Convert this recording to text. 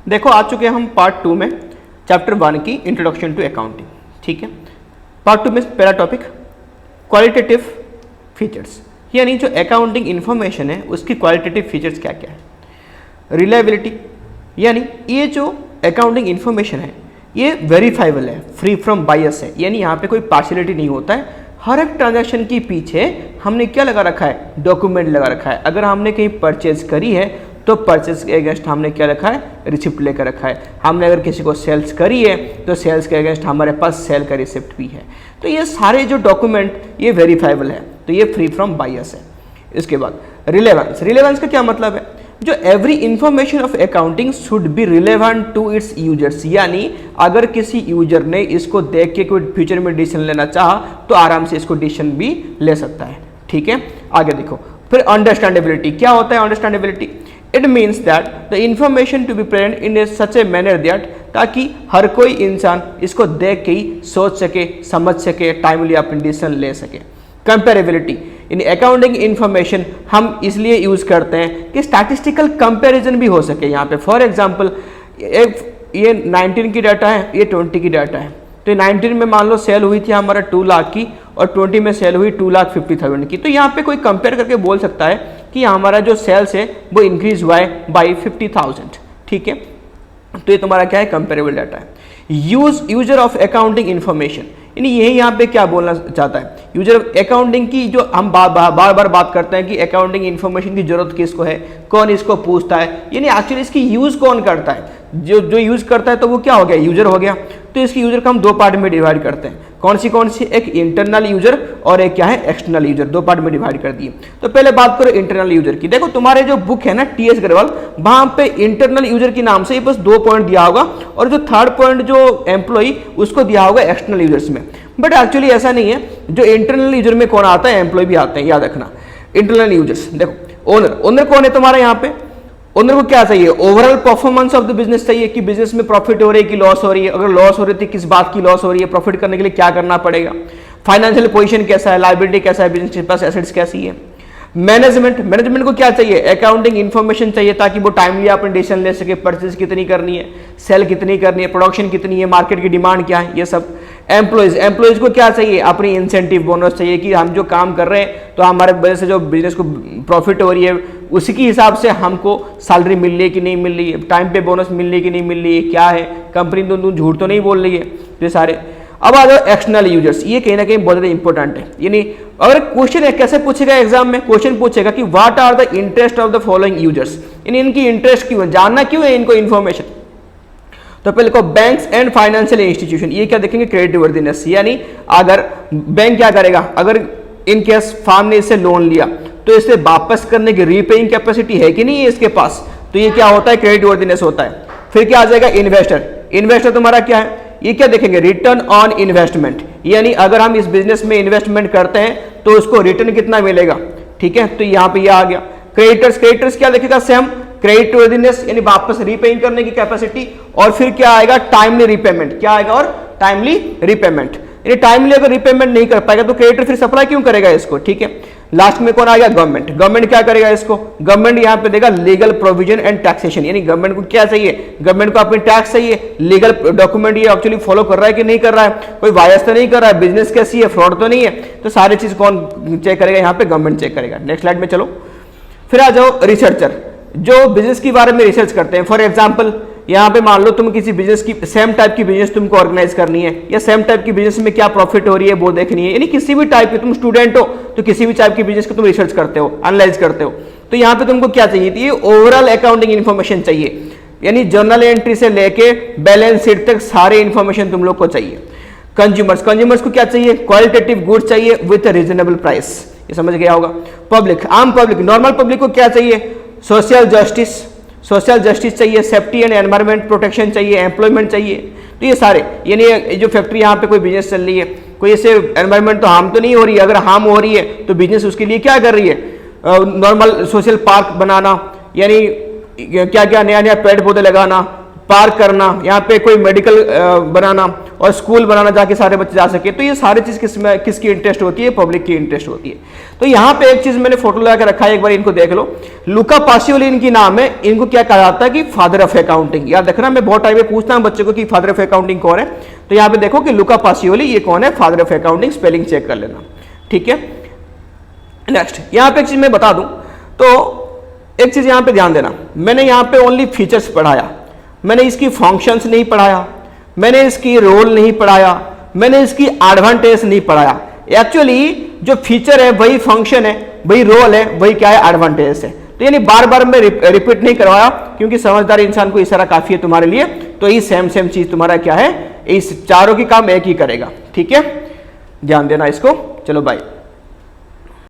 देखो आ चुके हैं हम पार्ट 2 में चैप्टर 1 की इंट्रोडक्शन टू अकाउंटिंग। ठीक है, पार्ट 2 में पहला टॉपिक क्वालिटेटिव फीचर्स, यानी जो अकाउंटिंग इंफॉर्मेशन है उसकी क्वालिटेटिव फीचर्स क्या क्या है। रिलायबिलिटी, यानी ये जो अकाउंटिंग इंफॉर्मेशन है ये वेरीफाइबल है, फ्री फ्रॉम बायस है, यानी यहाँ पे कोई पार्शियलिटी नहीं होता है। हर एक ट्रांजैक्शन के पीछे हमने क्या लगा रखा है, डॉक्यूमेंट लगा रखा है। अगर हमने कहीं परचेज करी है तो परचेज के अगेंस्ट हमने क्या रखा है, रिसिप्ट लेकर रखा है। हमने अगर किसी को सेल्स करी है तो सेल्स के अगेंस्ट हमारे पास सेल का रिसिप्ट भी है। तो ये सारे जो डॉक्यूमेंट ये वेरीफाइबल है, तो ये फ्री फ्रॉम बायस है। इसके बाद रिलेवेंस, रिलेवेंस का क्या मतलब है, जो every information of accounting should be relevant to its users, यानी अगर किसी यूजर ने इसको देख के कोई फ्यूचर में डिसीजन लेना चाहा तो आराम से इसको डिसीजन भी ले सकता है। ठीक है, आगे देखो। फिर अंडरस्टैंडेबिलिटी, क्या होता है understandability, it means that the information to be present in a such a manner that, ताकि हर कोई इंसान इसको देख के ही सोच सके, समझ सके, टाइमली अपनी डिसीजन ले सके। कंपेरेबिलिटी, इन अकाउंटिंग इंफॉर्मेशन हम इसलिए यूज करते हैं कि स्टैटिस्टिकल कंपैरिजन भी हो सके। यहाँ पे फॉर एग्जांपल ये 19 की डाटा है, ये 20 की डाटा है, तो 19 में मान लो सेल हुई थी हमारा 2 लाख की और 20 में सेल हुई 2,50,000 की, तो यहाँ पे कोई कंपेयर करके बोल सकता है कि हमारा जो सेल्स है वो इंक्रीज हुआ है बाई 50,000। ठीक है, तो ये तुम्हारा क्या है, कंपेरेबल डाटा है। यूजर ऑफ अकाउंटिंग इंफॉर्मेशन, यानी यही यहाँ पे क्या बोलना चाहता है, यूजर ऑफ अकाउंटिंग की जो हम बार बार बात करते हैं कि अकाउंटिंग इंफॉर्मेशन की जरूरत किसको है, कौन इसको पूछता है, यानी एक्चुअली इसकी यूज कौन करता है। जो यूज करता है तो वो क्या हो गया, यूजर हो गया। तो इसकी यूजर को हम 2 पार्ट में डिवाइड करते हैं। कौन सी, एक इंटरनल यूजर और एक क्या है, एक्सटर्नल यूजर, 2 पार्ट में डिवाइड कर दिए। तो पहले बात करो इंटरनल यूजर की। देखो तुम्हारे जो बुक है ना टीएस अग्रवाल, वहां पे इंटरनल यूजर के नाम से बस 2 पॉइंट दिया होगा और जो 3rd पॉइंट जो एम्प्लॉई उसको दिया होगा एक्सटर्नल यूजर्स में। बट एक्चुअली ऐसा नहीं है, जो इंटरनल यूजर में कौन आता है, एम्प्लॉय भी आते हैं, याद रखना। इंटरनल यूजर्स, देखो ओनर कौन है तुम्हारा, यहाँ पे ओनर को क्या चाहिए, overall performance of the business चाहिए कि बिजनेस में प्रॉफिट हो रही है कि लॉस हो रही है, अगर लॉस हो रही थी किस बात की लॉस हो रही है, प्रॉफिट करने के लिए क्या करना पड़ेगा, फाइनेंशियल पोजीशन कैसा है, लायबिलिटी कैसा है, बिजनेस के पास एसेट्स कैसी है। मैनेजमेंट को क्या चाहिए, अकाउंटिंग इंफॉर्मेशन चाहिए ताकि वो टाइमली अपने डिसीजन ले सके, परचेज कितनी करनी है, सेल कितनी करनी है, प्रोडक्शन कितनी है, मार्केट की डिमांड क्या है, ये सब। एम्प्लॉयज को क्या चाहिए, अपनी इंसेंटिव बोनस चाहिए कि हम जो काम कर रहे हैं तो हमारे वजह से जो बिजनेस को प्रॉफिट हो रही है उसी के हिसाब से हमको सैलरी मिल रही है कि नहीं मिल रही है, टाइम पे बोनस मिल रही है कि नहीं मिल रही है, क्या है, कंपनी तो झूठ तो नहीं बोल रही है, ये सारे। अब आ जाओ एक्सटर्नल यूजर्स, ये कहीं ना कहीं बहुत ज़्यादा इंपॉर्टेंट है। यानी अगर क्वेश्चन है कैसे पूछेगा एग्जाम में, क्वेश्चन पूछेगा कि what are the interest of the following users, यानी इनकी इंटरेस्ट क्यों है, जानना क्यों है इनको इन्फॉर्मेशन। तो पहले को बैंक्स एंड फाइनेंशियल इंस्टीट्यूशन, ये क्या देखेंगे, क्रेडिट वर्दीनेस, यानी अगर बैंक क्या करेगा, अगर इन केस फार्म ने इससे लोन लिया तो इसे वापस करने की रीपेइंग कैपेसिटी है कि नहीं है इसके पास, तो ये क्या होता है, क्रेडिट वर्दीनेस होता है। फिर क्या आ जाएगा, इन्वेस्टर तुम्हारा क्या है, ये क्या देखेंगे, रिटर्न ऑन इन्वेस्टमेंट, यानी अगर हम इस बिजनेस में इन्वेस्टमेंट करते हैं तो उसको रिटर्न कितना मिलेगा। ठीक है, तो यहाँ पे ये आ गया। क्रेडिटर्स क्या देखेगा, सेम क्रेडिट वर्दीनेस यानी वापस रीपेइंग करने की कैपेसिटी। और फिर क्या आएगा, टाइमली रीपेमेंट, क्या आएगा, और टाइमली रीपेमेंट, यानी टाइमली अगर रीपेमेंट नहीं कर पाएगा तो क्रेडिटर फिर सप्लाई क्यों करेगा इसको। ठीक है, लास्ट में कौन आ गया, गवर्नमेंट क्या करेगा इसको, गवर्नमेंट यहाँ पे देगा लीगल प्रोविजन एंड टैक्सेशन, यानी गवर्नमेंट को क्या चाहिए, गवर्नमेंट को अपनी टैक्स चाहिए, लीगल डॉक्यूमेंट ये एक्चुअली फॉलो कर रहा है कि नहीं कर रहा है, कोई वायस तो नहीं कर रहा है, बिजनेस कैसी है, फ्रॉड तो नहीं है, तो सारी चीज कौन चेक करेगा, यहाँ पे गवर्नमेंट चेक करेगा। नेक्स्ट स्लाइड में चलो। फिर आ जाओ रिसर्चर, जो बिजनेस के बारे में रिसर्च करते हैं। फॉर एग्जाम्पल यहाँ पे मान लो तुम किसी बिजनेस की सेम टाइप की बिजनेस तुमको ऑर्गेनाइज करनी है, या सेम टाइप की बिजनेस में क्या प्रॉफिट हो रही है वो देखनी है, यानी किसी भी टाइप की, तुम स्टूडेंट हो तो किसी भी टाइप की बिजनेस को तुम रिसर्च करते हो, एनालाइज करते हो, तो यहाँ पे तुमको क्या चाहिए थी, ओवरऑल अकाउंटिंग इन्फॉर्मेशन चाहिए, यानी जर्नल एंट्री से लेके बैलेंस शीट तक सारे इन्फॉर्मेशन तुम लोग को चाहिए। कंज्यूमर्स को क्या चाहिए, क्वालिटेटिव गुड्स चाहिए विथ रीजनेबल प्राइस, ये समझ गया होगा। पब्लिक, आम पब्लिक, नॉर्मल पब्लिक को क्या चाहिए, सोशल जस्टिस चाहिए, सेफ्टी एंड एनवायरमेंट प्रोटेक्शन चाहिए, एम्प्लॉयमेंट चाहिए। तो ये सारे, यानी जो फैक्ट्री यहाँ पे कोई बिजनेस चल रही है, कोई ऐसे एनवायरमेंट तो हार्म तो नहीं हो रही है, अगर हार्म हो रही है तो बिजनेस उसके लिए क्या कर रही है, नॉर्मल सोशल पार्क बनाना, यानी क्या क्या नया पेड़ पौधे लगाना, पार्क करना, यहाँ पे कोई मेडिकल बनाना और स्कूल बनाना जाके सारे बच्चे जा सके, तो ये सारी चीज़ किसकी इंटरेस्ट होती है? पब्लिक की इंटरेस्ट होती है। तो यहाँ पे एक चीज़ मैंने फोटो लगा के रखा है, एक बार इनको देख लो। लुका पासियोली इनकी नाम है, इनको क्या कहा जाता है कि फादर ऑफ अकाउंटिंग। यार देखना, मैं बहुत टाइम में पूछता हूँ बच्चों को कि फादर ऑफ अकाउंटिंग कौन है, तो यहाँ पे देखो कि लुका पासियोली ये कौन है, father of accounting, spelling check कर लेना, ठीक है। नेक्स्ट यहाँ पे एक चीज़ मैं बता दूँ, तो एक चीज़ यहाँ पे ध्यान देना, मैंने यहाँ पे ओनली फीचर्स पढ़ाया, मैंने इसकी फंक्शंस नहीं पढ़ाया, मैंने इसकी रोल नहीं पढ़ाया, मैंने इसकी एडवांटेज नहीं पढ़ाया। एक्चुअली जो फीचर है वही फंक्शन है, वही रोल है, वही क्या है, एडवांटेज है। तो यानी बार बार मैं रिपीट नहीं करवाया, क्योंकि समझदार इंसान को इशारा काफी है तुम्हारे लिए। तो ये सेम चीज तुम्हारा क्या है, इस चारों की काम एक ही करेगा, ठीक है, ध्यान देना इसको। चलो बाय।